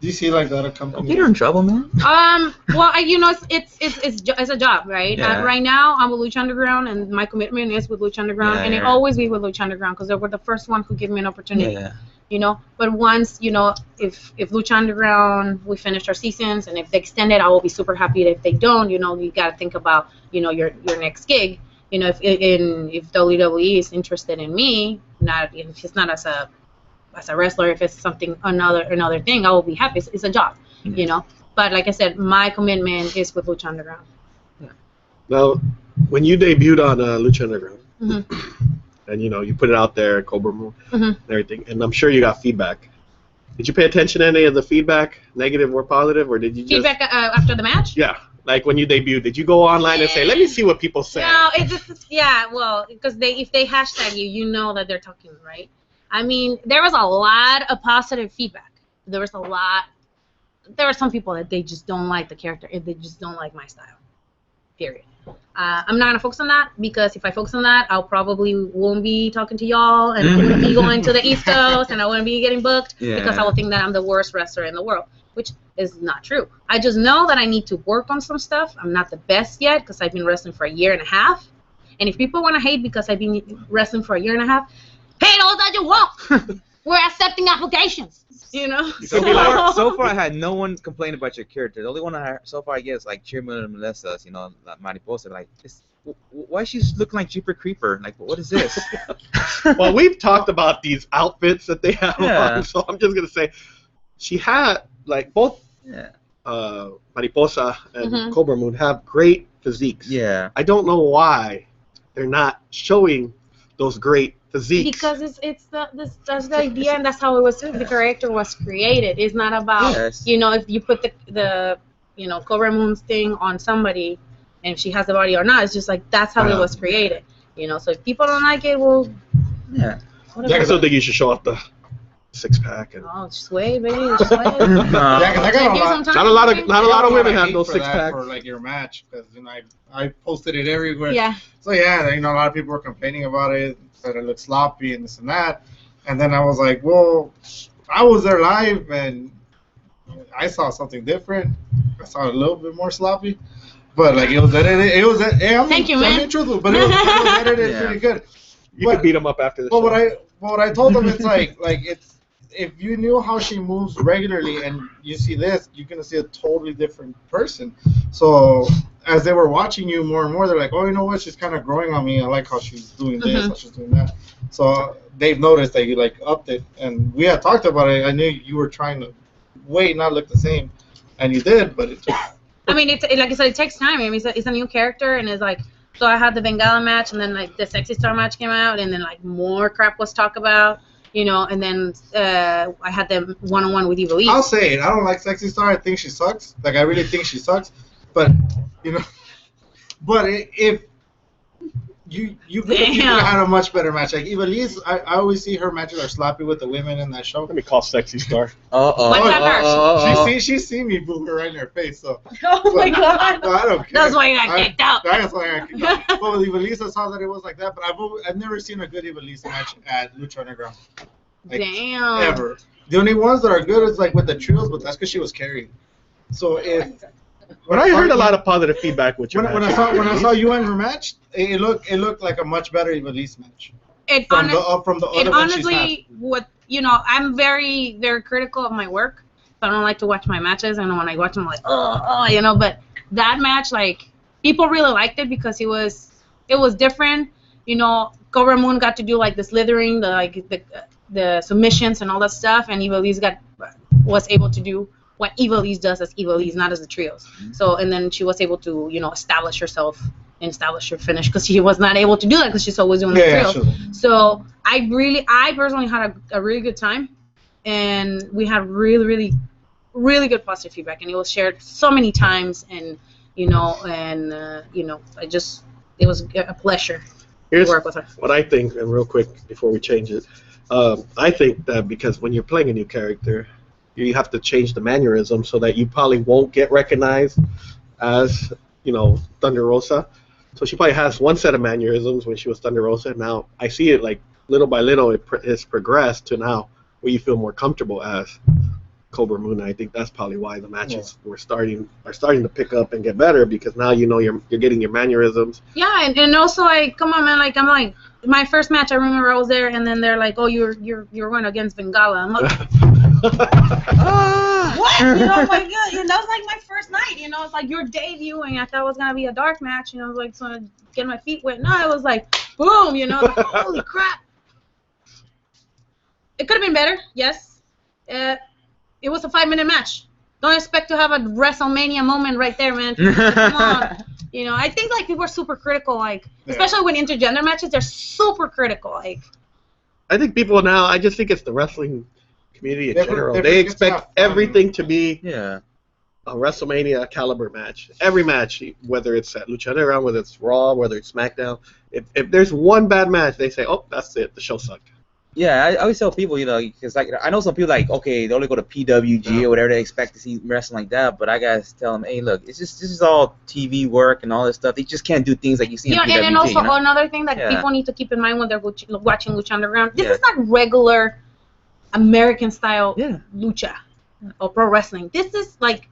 Do you see like that a company? Don't get her in trouble, man. Well, you know, it's a job, right? Yeah. Right now, I'm with Lucha Underground, and my commitment is with Lucha Underground, and it always be with Lucha Underground because they were the first one who gave me an opportunity. Yeah. You know, but once, you know, if Lucha Underground, we finish our seasons, and if they extend it, I will be super happy. If they don't, you know, you got to think about, you know, your next gig. You know, if WWE is interested in me, if it's not as a wrestler, if it's something another thing, I will be happy. It's a job, you know. But like I said, my commitment is with Lucha Underground. Yeah. Now, when you debuted on Lucha Underground. Mm-hmm. And, you know, you put it out there, Cobra Moon, and everything. And I'm sure you got feedback. Did you pay attention to any of the feedback, negative or positive, or did you just... Feedback after the match? Yeah. Like when you debuted, did you go online and say, let me see what people say? No, it just, well, because if they hashtag you, you know that they're talking, right? I mean, there was a lot of positive feedback. There was some people that they just don't like the character, and they just don't like my style, period. I'm not going to focus on that because if I focus on that, I'll probably won't be talking to y'all and I wouldn't be going to the East Coast and I wouldn't be getting booked because I will think that I'm the worst wrestler in the world, which is not true. I just know that I need to work on some stuff. I'm not the best yet because I've been wrestling for a year and a half. And if people want to hate because I've been wrestling for a year and a half, hate all that you want. We're accepting applications, you know. So far, I had no one complain about your character. The only one so far I get is like Cheerman and Melissa, you know, like Mariposa. Like, why is she looking like Jeeper Creeper? Like, what is this? Well, we've talked about these outfits that they have on, so I'm just gonna say, she had like both Mariposa and Cobra Moon have great physiques. Yeah. I don't know why they're not showing those great physiques. Because that's the idea, and that's how it was. The character was created. It's not about you know, if you put the you know, Cobra Moon's thing on somebody, and if she has the body or not. It's just like that's how it was created. You know, so if people don't like it, well, I still think you should show off the six-pack. And... Oh, sway, baby, sway. Not a lot of women have those six-packs. For like your match, because you know I posted it everywhere. Yeah. So yeah, you know, a lot of people were complaining about it. That it looked sloppy and this and that, and then I was like, well, I was there live and I saw something different. I saw it a little bit more sloppy, but like it was edited. Thank you, man. Truthful, but it was edited pretty good. You could beat them up after the show. What I told them, it's like it's if you knew how she moves regularly and you see this, you're gonna see a totally different person. So as they were watching you more and more, they're like, oh, you know what? She's kind of growing on me. I like how she's doing this, how she's doing that. So they've noticed that you like upped it, and we had talked about it. I knew you were trying to not look the same, and you did, but it took. I mean, like I said, it takes time. I mean, it's a new character, and it's like, so I had the Bengala match, and then like the Sexy Star match came out, and then like more crap was talked about, you know, and then I had them one-on-one with Evil I'll East. say it. I don't like Sexy Star. I think she sucks. Like I really think she sucks. But you know, but if you could have had a much better match. Like Ivelisse, I always see her matches are sloppy with the women in that show. Let me call Sexy Star. What's that She seen me boo her right in her face. So. Oh my God. Well, I don't care. That's why you got kicked out. That's why I got kicked out. But with Ivelisse, I saw that it was like that. But I've never seen a good Ivelisse match at Lucha Underground. Like, Damn. Ever. The only ones that are good is like with the trios, but that's because she was carried. So if But I heard a lot of positive feedback with your when I saw you in her match, it looked like a much better Ivelisse match. From the other ones she's had. Honestly, what you know, I'm very, very critical of my work. I don't like to watch my matches, and when I watch them, I'm like, oh, you know. But that match, like, people really liked it because it was different. You know, Cobra Moon got to do like the slithering, the submissions and all that stuff, and Ivelisse was able to do what Ivelisse does as Ivelisse, not as the trios. So, and then she was able to, you know, establish herself and establish her finish because she was not able to do that because she's always doing the trios. Sure. So I personally had a really good time, and we had really, really, really good positive feedback, and it was shared so many times, and you know, it was a pleasure to work with her. What I think, and real quick before we change it, I think that because when you're playing a new character, you have to change the mannerism so that you probably won't get recognized as, you know, Thunder Rosa. So she probably has one set of mannerisms when she was Thunder Rosa. Now I see it like little by little it has progressed to now where you feel more comfortable as Cobra Moon. I think that's probably why the matches are starting to pick up and get better because now you know you're getting your mannerisms. Yeah, and also like, come on, man, like I'm like my first match. I remember I was there, and then they're like, oh, you're going against Bengala. I'm like. What? You know, like, that was like my first night. You know, it's like your debuting. I thought it was gonna be a dark match. You know, like so to get my feet wet. No, it was like boom. You know, like, holy crap. It could have been better. Yes. It was a 5-minute match. Don't expect to have a WrestleMania moment right there, man. Come on. You know, I think like people are super critical, like especially with intergender matches. They're super critical, like. I think people now. I just think it's the wrestling community in general. They expect everything to be a WrestleMania caliber match. Every match, whether it's at Lucha Underground, whether it's Raw, whether it's SmackDown, if there's one bad match, they say, oh, that's it, the show sucked. Yeah, I always tell people, you know, because like I know some people like, okay, they only go to PWG or whatever, they expect to see wrestling like that, but I gotta tell them, hey, look, this is all TV work and all this stuff. They just can't do things like you see on PWG. And also another thing that people need to keep in mind when they're watching Lucha Underground, this is not regular American style lucha or pro wrestling. This is like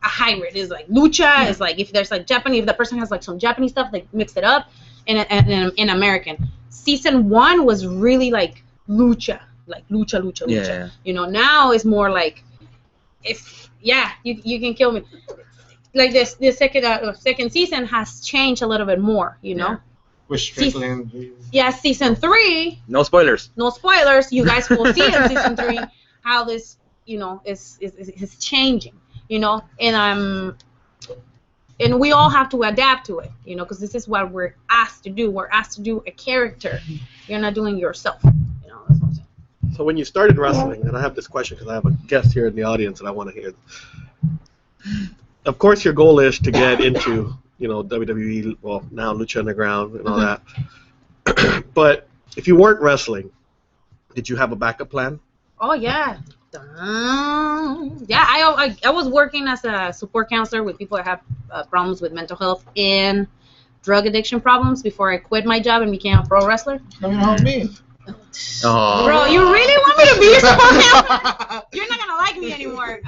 a hybrid. It's like lucha. It's like if there's like Japanese, if the person has like some Japanese stuff, they mix it up in American. Season 1 was really like lucha, like lucha. Yeah. You know, now it's more like you can kill me. Like this second season has changed a little bit more. You know. Season 3. No spoilers. No spoilers. You guys will see in season 3 how this, you know, is changing. You know, and we all have to adapt to it. You know, because this is what we're asked to do. We're asked to do a character. You're not doing yourself. You know, that's what I'm saying. So when you started wrestling, and I have this question because I have a guest here in the audience and I want to hear. Of course, your goal is to get into, you know, WWE, well, now Lucha Underground and all that. But if you weren't wrestling, did you have a backup plan? Oh, yeah. Yeah, I was working as a support counselor with people that have problems with mental health and drug addiction problems before I quit my job and became a pro wrestler. Come help me. Oh. Bro, you really want me to be your support counselor? You're not going to like me anymore.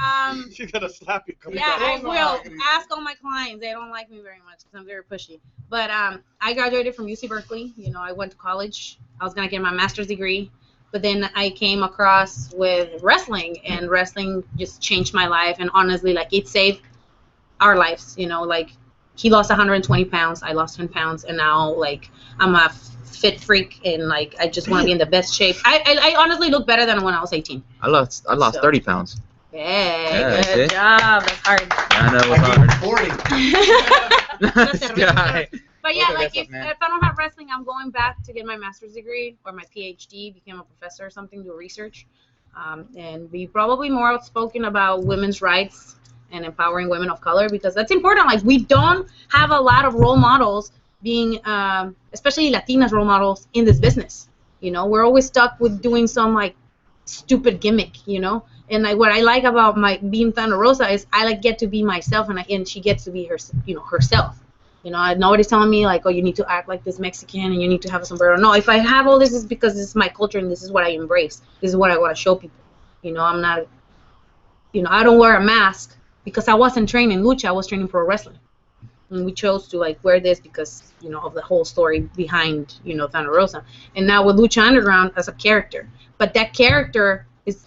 She's going to slap you. Yeah, I will. Ask all my clients. They don't like me very much because I'm very pushy. But I graduated from UC Berkeley. You know, I went to college. I was going to get my master's degree. But then I came across with wrestling, and wrestling just changed my life. And honestly, like, it saved our lives. You know, like, he lost 120 pounds. I lost 10 pounds. And now, like, I'm a fit freak, and, like, I just want to be in the best shape. I honestly look better than when I was 18. I lost 30 pounds. Yeah, good job. That's hard. Yeah, I know it was hard. Like 40. This guy. But yeah, Okay, like that's up, man. if I don't have wrestling, I'm going back to get my master's degree or my PhD, become a professor or something, do research, and be probably more outspoken about women's rights and empowering women of color, because that's important. Like, we don't have a lot of role models being, especially Latinas role models in this business. You know, we're always stuck with doing some like stupid gimmick, you know. And like what I like about my being Thunder Rosa is I like get to be myself, and she gets to be her, you know, herself. You know, nobody's telling me like, oh, you need to act like this Mexican and you need to have a sombrero. No, if I have all this, it's because this is my culture and this is what I embrace. This is what I want to show people. You know, I'm not, you know, I don't wear a mask because I wasn't trained in lucha. I was training pro wrestling. And we chose to like wear this because, you know, of the whole story behind, you know, Thunder Rosa. And now with Lucha Underground as a character. But that character is,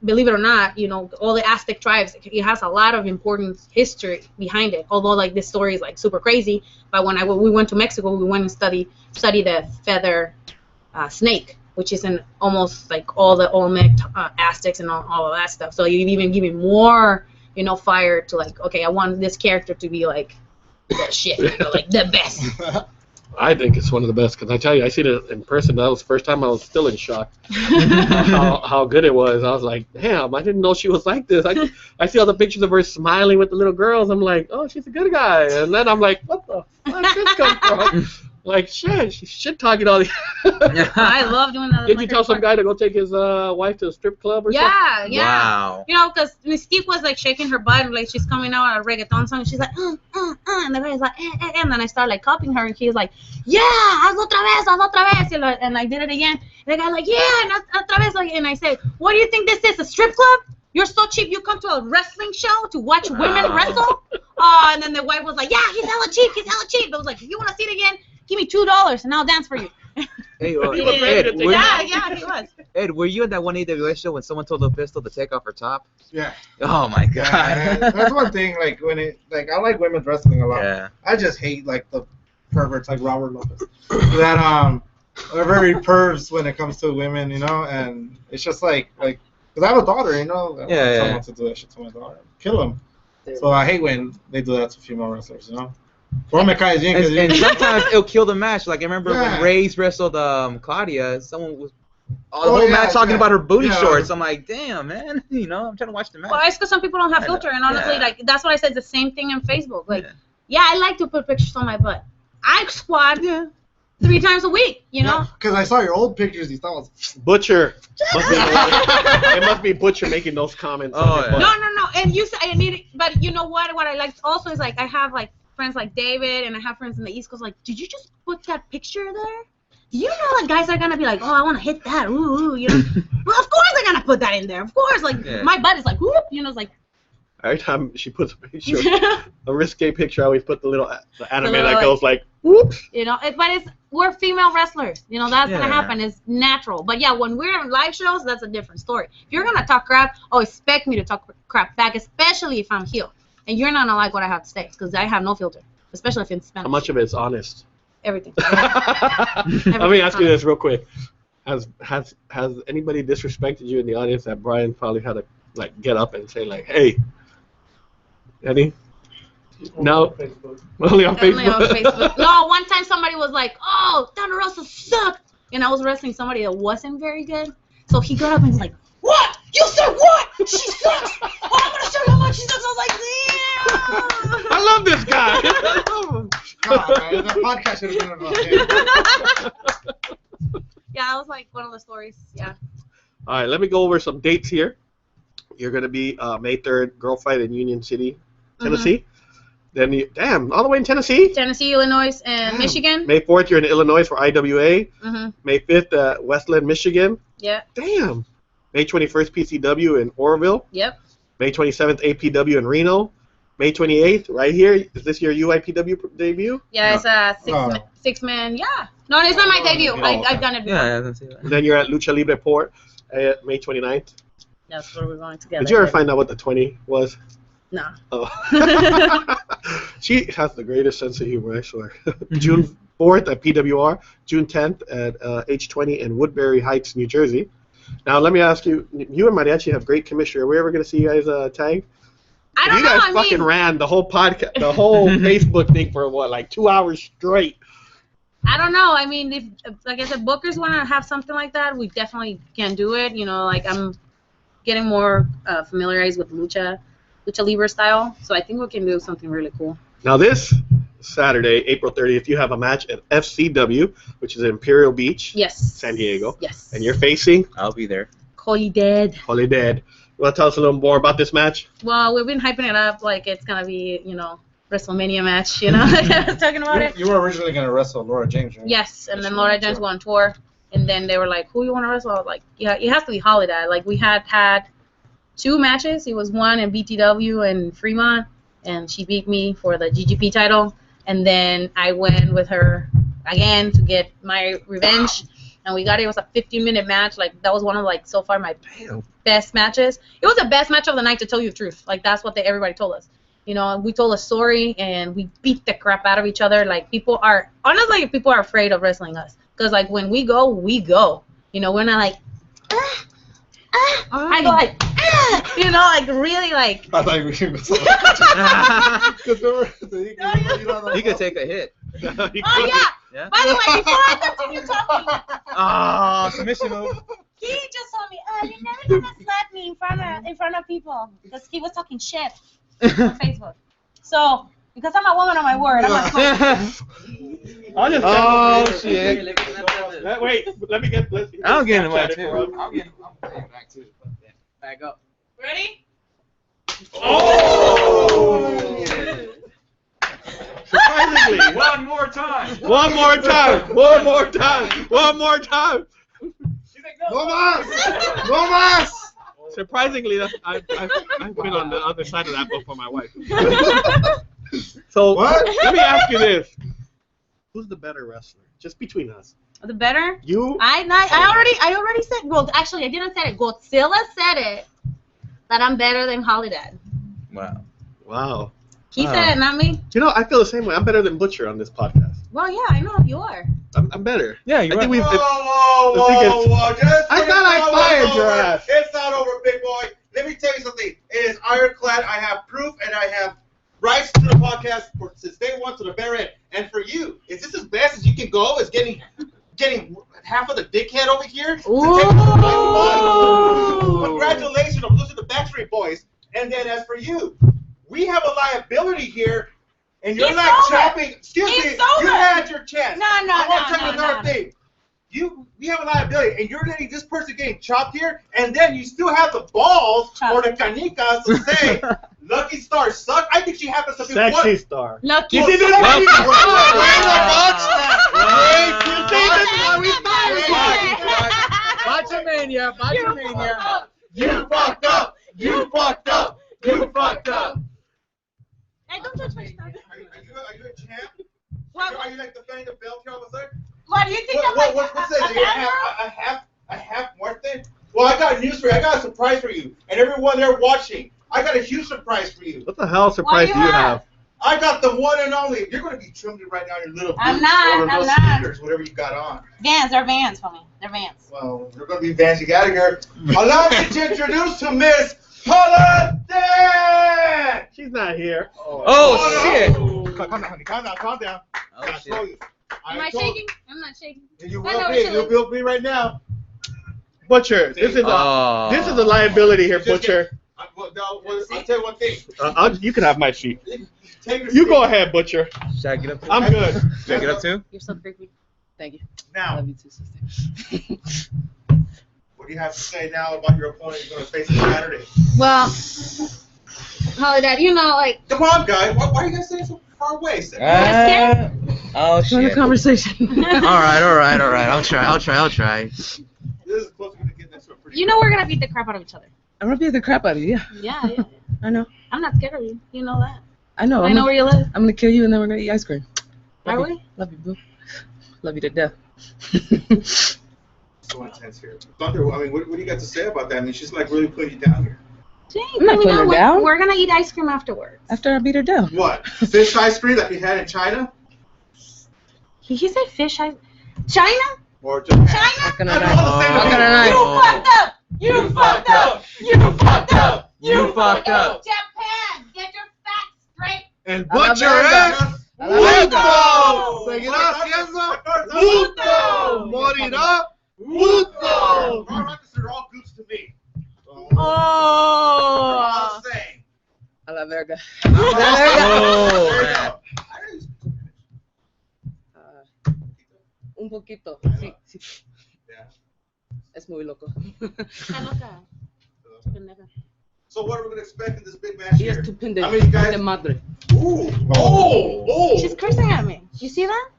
believe it or not, you know, all the Aztec tribes, it has a lot of important history behind it. Although, like, this story is, like, super crazy. But when we went to Mexico, we went and studied the feather snake, which is in almost, like, all the Olmec Aztecs and all of that stuff. So you even give me more, you know, fire to, like, okay, I want this character to be, like, the shit, you know, like, the best. I think it's one of the best because I tell you, I seen it in person. That was the first time I was still in shock how good it was. I was like, damn, I didn't know she was like this. I see all the pictures of her smiling with the little girls. I'm like, oh, she's a good guy. And then I'm like, what the fuck did this come from? Like, shit, she's shit talking all these. I love doing that. Did you tell some guy to go take his wife to a strip club or something? Yeah. Wow. You know, because Mystique was like shaking her butt, like she's coming out on a reggaeton song, and she's like, and the guy's like, and then I started like copying her, and she's like, yeah, haz otra vez, and I did it again. And the guy's like, yeah, otra vez, like, and I said, what do you think this is, a strip club? You're so cheap. You come to a wrestling show to watch women wrestle? And then the wife was like, yeah, he's hella cheap. I was like, if you want to see it again, give me $2 and I'll dance for you. Hey, Ed, Ed, Yeah, he was. Ed, were you in that one AWS show when someone told Pistol to take off her top? Yeah. Oh my god. Yeah, that's one thing. Like when I like women's wrestling a lot. Yeah. I just hate like the perverts like Robert Lopez that are very pervs when it comes to women, you know. And it's just like because I have a daughter, you know. Yeah. Someone to do that shit to my daughter, kill them. So I hate when they do that to female wrestlers, you know. And sometimes it'll kill the match. Like I remember when Yeah. Reyes wrestled Claudia, someone was the whole match talking about her booty shorts. I'm like, damn, man, you know, I'm trying to watch the match. Well, it's because some people don't have filter, and honestly, like that's what I said. The same thing on Facebook. Like, yeah, I like to put pictures on my butt. I squat 3 times a week, you know. Because I saw your old pictures. You thought it was Butcher. It must be Butcher making those comments. Oh, on your yeah. butt. No. And you say I need it, but you know what? What I like also is like I have like friends like David, and I have friends in the East Coast. Like, did you just put that picture there? You know that guys are gonna be like, oh, I want to hit that, ooh, you know. Well, of course they're gonna put that in there. Of course, like my butt is like, whoop, you know, it's like. Every time she puts a picture, a risque picture, I always put the anime little, that goes like, whoops. You know, we're female wrestlers. You know, that's gonna happen. It's natural. But yeah, when we're in live shows, that's a different story. If you're gonna talk crap, expect me to talk crap back, especially if I'm heel. And you're not gonna like what I have to say, because I have no filter, especially if it's Spanish. How much of it's honest? Everything. Let me ask you this real quick. Has anybody disrespected you in the audience that Brian probably had to like get up and say like, hey, Eddie? No, only on Only on Facebook. Facebook. No, one time somebody was like, oh, Thunder Rosa sucked. And I was wrestling somebody that wasn't very good. So he got up and was like, what? You said what? She sucks. Oh, I'm going to show you how much she sucks. I was like, damn. I love this guy. man, that podcast should have been about him. Yeah, that was like one of the stories. Yeah. All right, let me go over some dates here. You're going to be May 3rd, Girl Fight in Union City, Tennessee. Then all the way in Tennessee? Tennessee, Illinois, and Michigan. May 4th, you're in Illinois for IWA. Mm-hmm. May 5th, Westland, Michigan. Yeah. Damn. May 21st, PCW in Oroville. Yep. May 27th, APW in Reno. May 28th, right here. Is this your UIPW debut? Yeah, it's a six-man. Yeah. No, it's not my debut. okay. I've done it before. Yeah, I didn't see that. Then you're at Lucha Libre Port, May 29th. That's where we're going together. Did you ever find out what the 20 was? No. Oh. She has the greatest sense of humor, I swear. June 4th at PWR, June 10th at H20 in Woodbury Heights, New Jersey. Now, let me ask you, you and Mariachi have great chemistry. Are we ever going to see you guys tag? I don't you know. guys I fucking mean, ran the whole podcast, the whole Facebook thing for what, like 2 hours straight. I don't know. I mean, if like I said, bookers want to have something like that, we definitely can do it. You know, like I'm getting more familiarized with Lucha Libre style, so I think we can do something really cool. Now this Saturday, April 30th, you have a match at FCW, which is in Imperial Beach, Yes. San Diego. Yes. And you're facing I'll be there. Holy Dead. Holy Dead. You want to tell us a little more about this match? Well, we've been hyping it up like it's gonna be, you know, WrestleMania match. You know, I was talking about it. You were originally going to wrestle Laura James, right? Yes, and then Laura James went on tour, and then they were like, "Who you want to wrestle?" I was like, "Yeah, it has to be Holly Dad." Like we had 2 matches. It was one in BTW in Fremont, and she beat me for the GGP title. And then I went with her again to get my revenge, and we got it. It was a 15-minute match. Like that was one of like so far my best matches. It was the best match of the night, to tell you the truth. Like that's what everybody told us. You know, we told a story and we beat the crap out of each other. Like people are afraid of wrestling us, because like when we go, we go. You know, we're not like. I go like, you know, like really like. I thought you were going to You could take a hit. Oh yeah. Yeah? By the way, before I continue talking, Oh, submission move. he just told me, "You're never gonna slap me in front of people," because he was talking shit on Facebook. So because I'm a woman of my word, I'm like, I'll just Oh, shit. wait, let me get. I'll get him back Snapchat it for too. him. I'll get him back too. Back up. ready? Oh! Surprisingly. One more time. One more time. One more time. One more time. No más! No más! Surprisingly, I've been on the other side of that boat for my wife. So What? let me ask you this: who's the better wrestler? Just between us. The better? You. I already said. Well, actually, I didn't say it. Godzilla said it. That I'm better than Holly Dad. Wow. Wow. He said it, not me. You know, I feel the same way. I'm better than Butcher on this podcast. Well, yeah, I know you are. I'm better. Yeah, I you're think right. we've. Whoa, just I when thought I you fired it's your over, ass. It's not over, big boy. Let me tell you something. It is ironclad. I have proof, and I have rights to the podcast since day one to the very end. And for you, is this as best as you can go? Is getting half of the dickhead over here? Ooh. Congratulations on losing the Backstreet Boys. And then as for you, we have a liability here, and you're He's not sober. chopping. Excuse He's me, sober. you had your chance. No, I want to tell you no. another thing. We have a liability, and you're letting this person getting chopped here, and then you still have the balls or the canicas to say Lucky Star suck. I think she happens to be Sexy one. star. Lucky. You see this? Botchamania. You fucked up. You fucked up. You fucked up. Hey, don't touch my stuff. Are you a champ? What, Are you like defending the belt here all of a sudden? what do you think I'm What's like? this? A half Muerte? Well, I got news for you. I got a surprise for you, and everyone there watching. I got a huge surprise for you. What the hell surprise do you have? I got the one and only. You're gonna be trembling right now in your little I'm boots not, or those I'm not. sneakers, whatever you got on. Vans, they're Vans for me. They're Vans. Well, they're gonna be Vans. You gotta go. Allow me to introduce to Miss Holiday. She's not here. Oh, shit. Calm down, honey. Calm down. Oh, I shit. told you. Am I shaking? I'm not shaking. You I know will what be. you're You will be right now. Butcher, this is Oh. a liability here, Just Butcher. I'll tell you one thing. You can have my seat. Take your You seat. go ahead, Butcher. Should I get up too? I'm good. Should I get up too? You're so creepy. Thank you. Now, you too, sister. what do you have to say now about your opponent you're going to face on Saturday? Well, Holly Dad, you know, like, Come on, guys. Why are you guys staying so far away? Oh, shit. conversation. All right. I'll try. This is closer to getting this one pretty You know we're gonna beat the crap out of each other. I'm gonna beat the crap out of you. Yeah. I know. I'm not scared of you. You know that. I know. I know where you live. I'm gonna kill you and then we're gonna eat ice cream. Are Love you. we? Love you, boo. Love you to death. so intense here. Thunder, I mean, what do you got to say about that? I mean, she's like really putting you down here. I'm not putting her down. We're gonna eat ice cream afterwards. After I beat her down. What? Fish ice cream that you had in China? He said fish ice. China? Or Japan? China? How can I I not? know the same How thing. can I not? You fucked up. You fucked up. You fucked up. Japan. Butcher es puto. Seguirá siendo puto. Morirá puto. All right, they're all goods to me. Oh. All the same. A la verga. Oh. There you go. Un poquito. Sí, sí. Yeah. Es muy loco. Está loca. Pendeja. So what are we gonna expect in this big match Y here? estupende. I mean, guys. De madre. Ooh. Oh. She's cursing at me. You see that?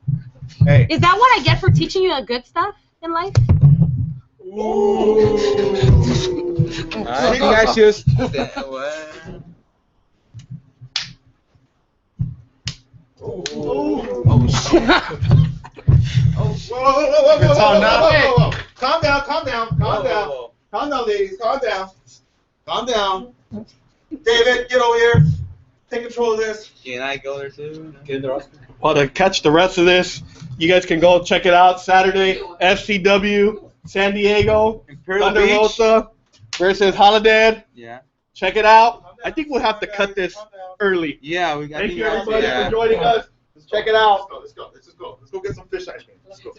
Hey. Is that what I get for teaching you the good stuff in life? Ooh. I think I should. What? Oh shit. Whoa. Calm down. Calm down, ladies. Calm down. David, get over here. Take control of this. Can I go there too? Well, to catch the rest of this, you guys can go check it out Saturday. FCW San Diego, Imperial Thunder Beach. Rosa versus Holiday. Yeah. Check it out. I think we'll have to cut this early. Yeah, we got. Thank you everybody for joining us. Check it out. Let's go. Let's go get some fish ice cream. Let's go.